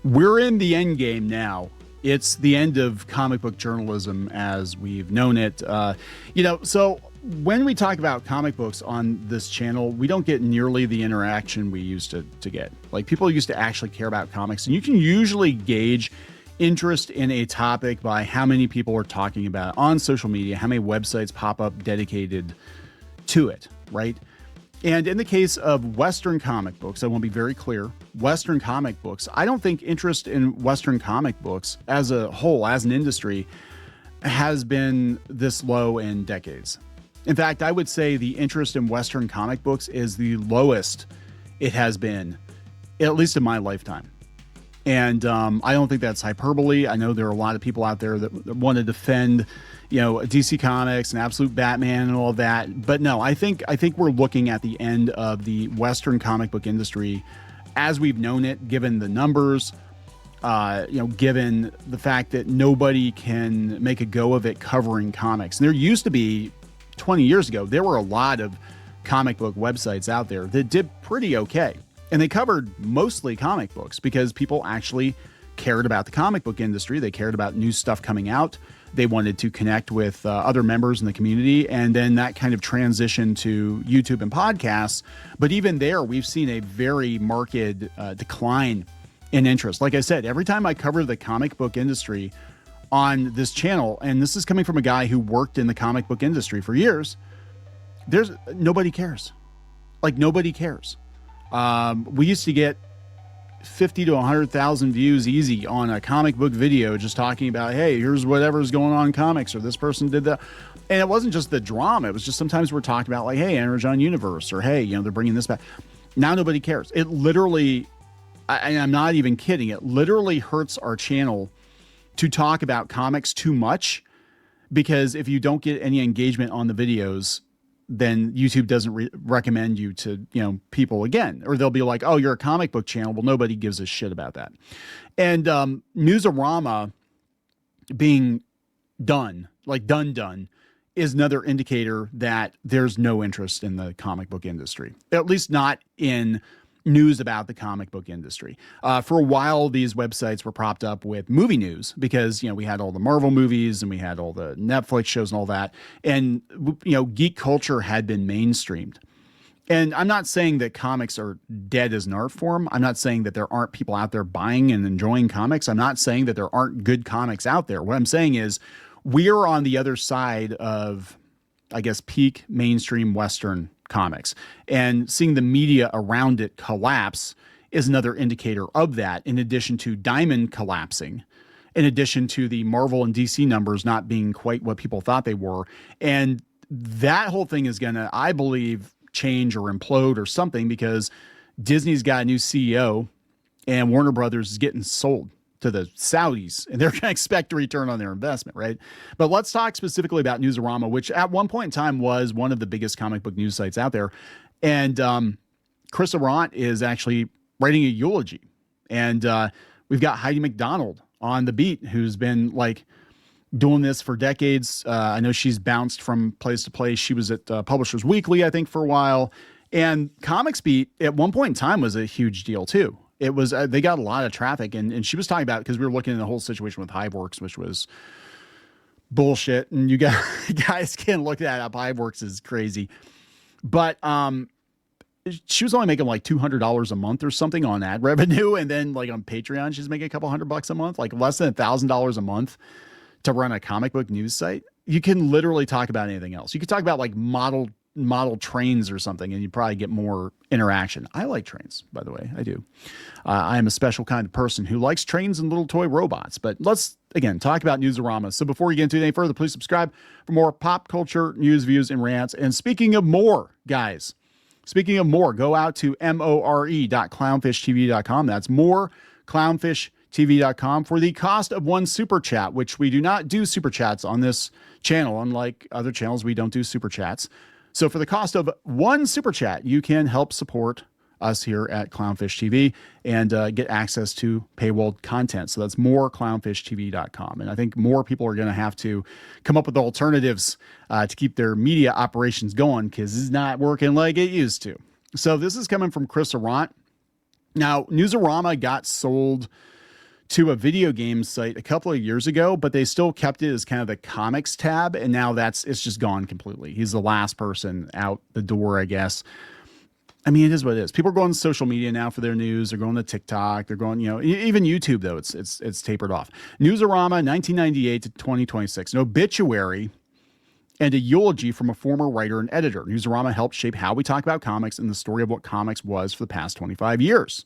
We're in the end game now. It's the end of comic book journalism as we've known it. So when we talk about comic books on this channel, we don't get nearly the interaction we used to get. Like, people used to actually care about comics, and you can usually gauge interest in a topic by how many people are talking about it on social media, how many websites pop up dedicated to it, right? And in the case of Western comic books, I want to be very clear, Western comic books, I don't think interest in Western comic books as a whole, as an industry, has been this low in decades. In fact, I would say the interest in Western comic books is the lowest it has been, at least in my lifetime. And I don't think that's hyperbole. I know there are a lot of people out there that want to defend, DC Comics and Absolute Batman and all of that. But no, I think we're looking at the end of the Western comic book industry as we've known it, given the numbers, given the fact that nobody can make a go of it covering comics. And there used to be, 20 years ago, there were a lot of comic book websites out there that did pretty okay. And they covered mostly comic books because people actually cared about the comic book industry. They cared about new stuff coming out. They wanted to connect with other members in the community. And then that kind of transitioned to YouTube and podcasts. But even there, we've seen a very marked decline in interest. Like I said, every time I cover the comic book industry on this channel, and this is coming from a guy who worked in the comic book industry for years, nobody cares. Like, nobody cares. We used to get 50 to 100,000 views easy on a comic book video just talking about, hey, here's whatever's going on in comics, or this person did that. And it wasn't just the drama. It was just sometimes we're talking about, like, hey, Energon Universe, or hey, they're bringing this back. Now nobody cares. It literally, and I'm not even kidding, it literally hurts our channel to talk about comics too much, because if you don't get any engagement on the videos, then YouTube doesn't recommend you to, people again, or they'll be like, oh, you're a comic book channel. Well, nobody gives a shit about that. And Newsarama being done, is another indicator that there's no interest in the comic book industry, at least not in news about the comic book industry. For a while, these websites were propped up with movie news because, we had all the Marvel movies and we had all the Netflix shows and all that. And, geek culture had been mainstreamed. And I'm not saying that comics are dead as an art form. I'm not saying that there aren't people out there buying and enjoying comics. I'm not saying that there aren't good comics out there. What I'm saying is we're on the other side of, I guess, peak mainstream Western comics, and seeing the media around it collapse is another indicator of that, in addition to Diamond collapsing, in addition to the Marvel and DC numbers not being quite what people thought they were. And that whole thing is going to, I believe, change or implode or something, because Disney's got a new CEO and Warner Brothers is getting sold to the Saudis, and they're going to expect a return on their investment, right? But let's talk specifically about Newsarama, which at one point in time was one of the biggest comic book news sites out there. And Chris Arant is actually writing a eulogy. And we've got Heidi McDonald on the beat, who's been doing this for decades. I know she's bounced from place to place. She was at Publishers Weekly, I think, for a while. And Comics Beat at one point in time was a huge deal too. It was, they got a lot of traffic, and she was talking about, because we were looking at the whole situation with Hiveworks, which was bullshit. And you guys can look that up. Hiveworks is crazy. But she was only making like $200 a month or something on ad revenue. And then on Patreon, she's making a couple $100 a month, like less than $1,000 a month to run a comic book news site. You can literally talk about anything else. You could talk about model trains or something, and you probably get more interaction. I like trains, by the way. I do. I am a special kind of person who likes trains and little toy robots. But let's, again, talk about Newsarama. So before we get into it any further, please subscribe for more pop culture news, views, and rants. And speaking of more, guys, go out to more.clownfishtv.com. That's more.clownfishtv.com for the cost of one super chat, which we do not do super chats on this channel. Unlike other channels, we don't do super chats. So for the cost of one super chat, you can help support us here at Clownfish TV and get access to paywalled content. So that's moreclownfishtv.com. And I think more people are going to have to come up with alternatives to keep their media operations going, because it's not working like it used to. So this is coming from Chris Arant. Now, Newsarama got sold to a video game site a couple of years ago, but they still kept it as kind of the comics tab. And now it's just gone completely. He's the last person out the door, I guess. I mean, it is what it is. People are going to social media now for their news. They're going to TikTok. They're going, even YouTube, though, it's tapered off. Newsarama, 1998 to 2026. An obituary and a eulogy from a former writer and editor. Newsarama helped shape how we talk about comics and the story of what comics was for the past 25 years.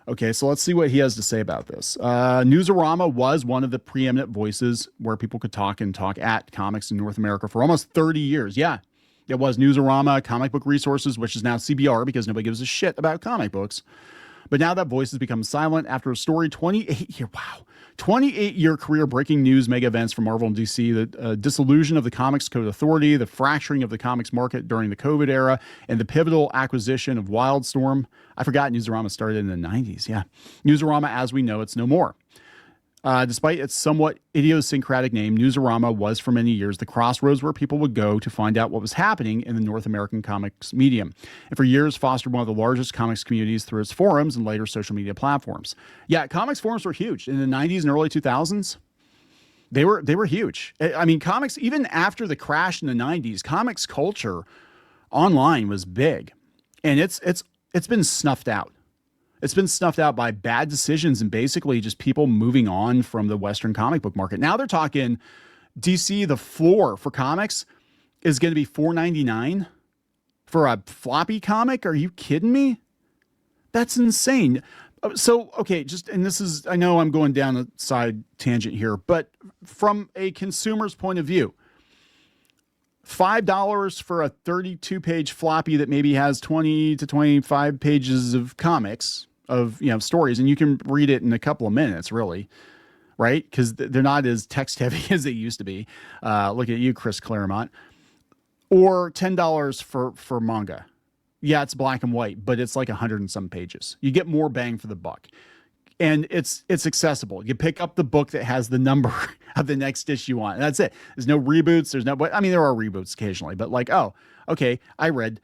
Okay, so let's see what he has to say about this. Newsarama was one of the preeminent voices where people could talk at comics in North America for almost 30 years. Yeah, it was Newsarama, Comic Book Resources, which is now CBR because nobody gives a shit about comic books. But now that voice has become silent after a story 28-year career breaking news mega events from Marvel and DC, the dissolution of the Comics Code Authority, the fracturing of the comics market during the COVID era, and the pivotal acquisition of Wildstorm. I forgot Newsarama started in the 90s. Yeah. Newsarama, as we know, it's no more. Despite its somewhat idiosyncratic name, Newsarama was for many years the crossroads where people would go to find out what was happening in the North American comics medium, and for years fostered one of the largest comics communities through its forums and later social media platforms. Yeah, comics forums were huge in the 90s and early 2000s. They were huge. I mean, comics, even after the crash in the 90s, comics culture online was big, and it's been snuffed out. It's been snuffed out by bad decisions and basically just people moving on from the Western comic book market. Now they're talking DC, the floor for comics is going to be $4.99 for a floppy comic. Are you kidding me? That's insane. So, okay, and this is, I know I'm going down a side tangent here, but from a consumer's point of view, $5 for a 32-page floppy that maybe has 20 to 25 pages of comics, of stories, and you can read it in a couple of minutes, really, right? Because they're not as text heavy as they used to be. Look at you, Chris Claremont. Or $10 for manga. Yeah, it's black and white, but it's like 100 and some pages. You get more bang for the buck. And it's accessible. You pick up the book that has the number of the next issue on, and that's it. There's no reboots. There are reboots occasionally, but like, oh, okay, I read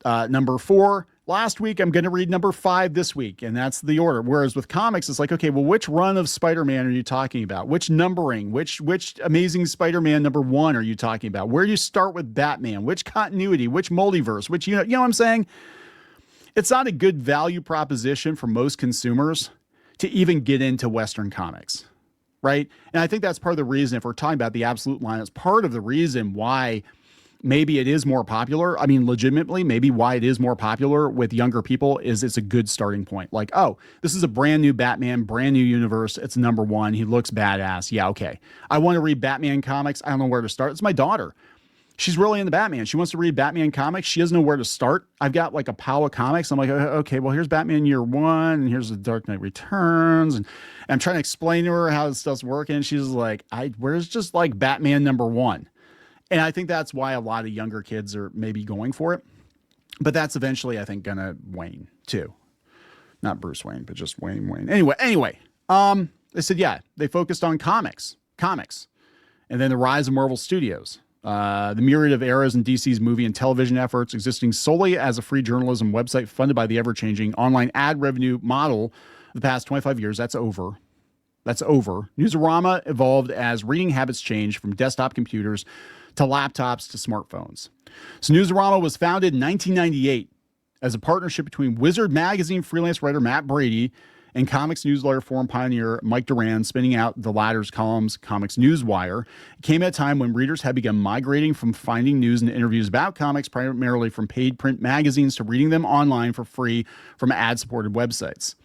number 4 last week. I'm going to read number 5 this week, and that's the order. Whereas with comics, it's like, okay, well, which run of Spider-Man are you talking about? Which numbering? Which Amazing Spider-Man number 1 are you talking about? Where do you start with Batman? Which continuity? Which multiverse? Which you know what I'm saying? It's not a good value proposition for most consumers to even get into Western comics, right? And I think that's part of the reason, if we're talking about the absolute line, it's part of the reason why maybe it is more popular. I mean, legitimately, maybe why it is more popular with younger people is it's a good starting point. Like, oh, this is a brand new Batman, brand new universe. It's number 1. He looks badass. Yeah, okay. I want to read Batman comics. I don't know where to start. It's my daughter. She's really into Batman. She wants to read Batman comics. She doesn't know where to start. I've got like a pile of comics. I'm like, okay, well, here's Batman Year 1, and here's The Dark Knight Returns. And I'm trying to explain to her how this stuff's working. She's like, where's just like Batman number 1? And I think that's why a lot of younger kids are maybe going for it. But that's eventually, I think, going to wane too. Not Bruce Wayne, but just Wayne. Anyway, they said, yeah, they focused on comics, and then the rise of Marvel Studios. The myriad of eras in DC's movie and television efforts, existing solely as a free journalism website funded by the ever-changing online ad revenue model of the past 25 years, that's over. Newsarama evolved as reading habits changed from desktop computers to laptops to smartphones. So Newsarama was founded in 1998 as a partnership between Wizard magazine freelance writer Matt Brady and comics newsletter forum pioneer Mike Duran, spinning out the latter's columns, Comics Newswire. It came at a time when readers had begun migrating from finding news and interviews about comics primarily from paid print magazines to reading them online for free from ad-supported websites.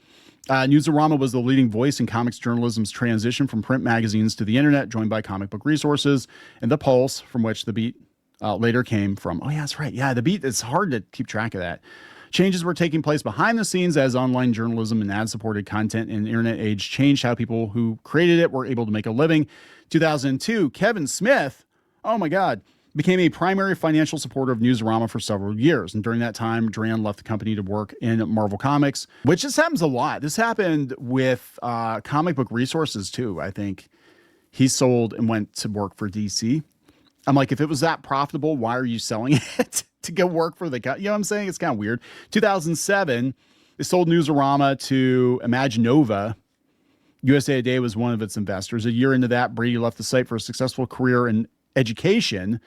Newsarama was the leading voice in comics journalism's transition from print magazines to the internet, joined by Comic Book Resources and The Pulse, from which The Beat later came from. Oh, yeah, that's right. Yeah, The Beat, it's hard to keep track of that. Changes were taking place behind the scenes as online journalism and ad-supported content in the internet age changed how people who created it were able to make a living. 2002, Kevin Smith, oh my God, became a primary financial supporter of Newsarama for several years. And during that time, Duran left the company to work in Marvel Comics, which just happens a lot. This happened with Comic Book Resources too. I think he sold and went to work for DC. I'm like, if it was that profitable, why are you selling it to go work for the, you know what I'm saying? It's kind of weird. 2007, they sold Newsarama to Imaginova, USA Today was one of its investors. A year into that, Brady left the site for a successful career in education.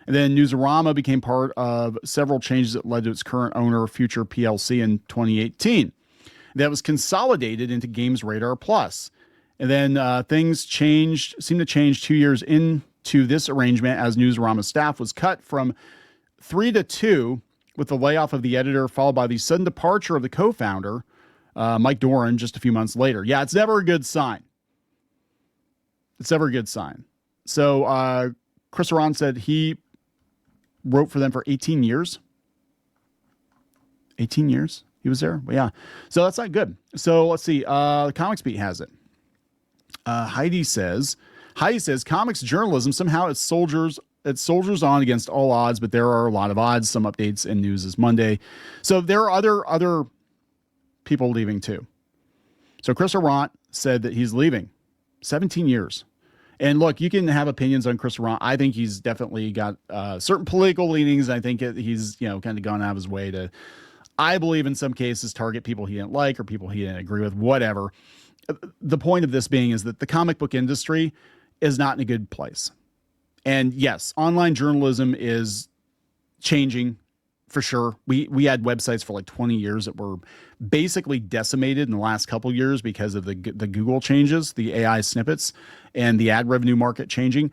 And then Newsarama became part of several changes that led to its current owner, Future PLC, in 2018. That was consolidated into Games Radar Plus. And then things seemed to change 2 years into this arrangement as Newsarama staff was cut from 3 to 2 with the layoff of the editor, followed by the sudden departure of the co-founder, Mike Doran, just a few months later. Yeah, it's never a good sign. It's never a good sign. So Chris Aron said he wrote for them for 18 years. 18 years he was there. But yeah, so that's not good. So let's see. The Comics Beat has it. Heidi says comics journalism somehow it soldiers on against all odds, but there are a lot of odds. Some updates and news is Monday. So there are other people leaving too. So Chris Arant said that he's leaving. 17 years. And look, you can have opinions on Chris Arant. I think he's definitely got certain political leanings. I think he's kind of gone out of his way to, I believe in some cases, target people he didn't like or people he didn't agree with, whatever. The point of this being is that the comic book industry is not in a good place. And yes, online journalism is changing for sure. We had websites for like 20 years that were basically decimated in the last couple of years because of the Google changes, the AI snippets, and the ad revenue market changing.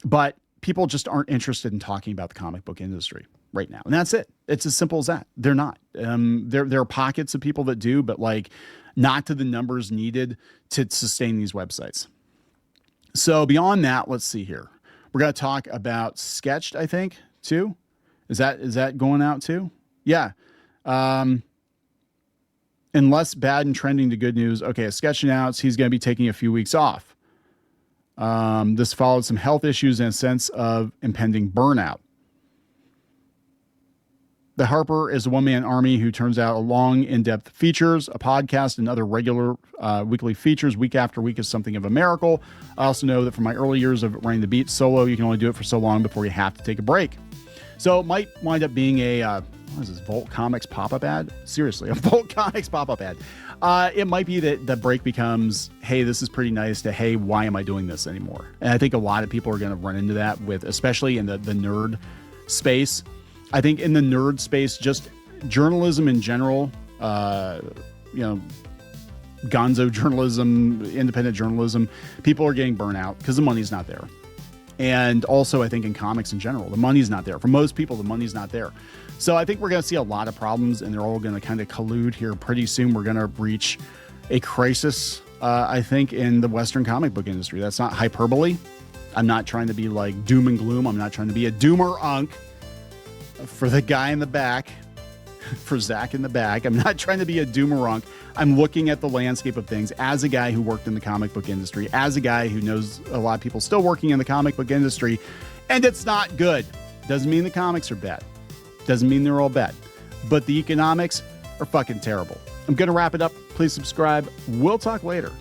But people just aren't interested in talking about the comic book industry right now. And that's it. It's as simple as that. They're not. There are pockets of people that do, but like not to the numbers needed to sustain these websites. So beyond that, let's see here. We're going to talk about Sketched, I think, too. Is that going out too? Yeah. Unless bad and trending to good news. Okay, Sketch announced he's going to be taking a few weeks off. This followed some health issues and a sense of impending burnout. The Harper is a one-man army who turns out a long, in-depth features, a podcast, and other regular weekly features. Week after week is something of a miracle. I also know that from my early years of running the beat solo, you can only do it for so long before you have to take a break. So it might wind up being a, what is this, Volt Comics pop-up ad? Seriously, a Volt Comics pop-up ad. It might be that the break becomes, hey, this is pretty nice, to, hey, why am I doing this anymore? And I think a lot of people are going to run into that with, especially in the nerd space. I think in the nerd space, just journalism in general, gonzo journalism, independent journalism, people are getting burnout because the money's not there. And also, I think in comics in general, the money's not there. For most people, the money's not there. So I think we're going to see a lot of problems, and they're all going to kind of collude here. Pretty soon, we're going to reach a crisis, I think, in the Western comic book industry. That's not hyperbole. I'm not trying to be like doom and gloom. I'm not trying to be a doomer-unk for the guy in the back, for Zach in the back. I'm not trying to be a doomer-unk. I'm looking at the landscape of things as a guy who worked in the comic book industry, as a guy who knows a lot of people still working in the comic book industry, and it's not good. Doesn't mean the comics are bad. Doesn't mean they're all bad. But the economics are fucking terrible. I'm going to wrap it up. Please subscribe. We'll talk later.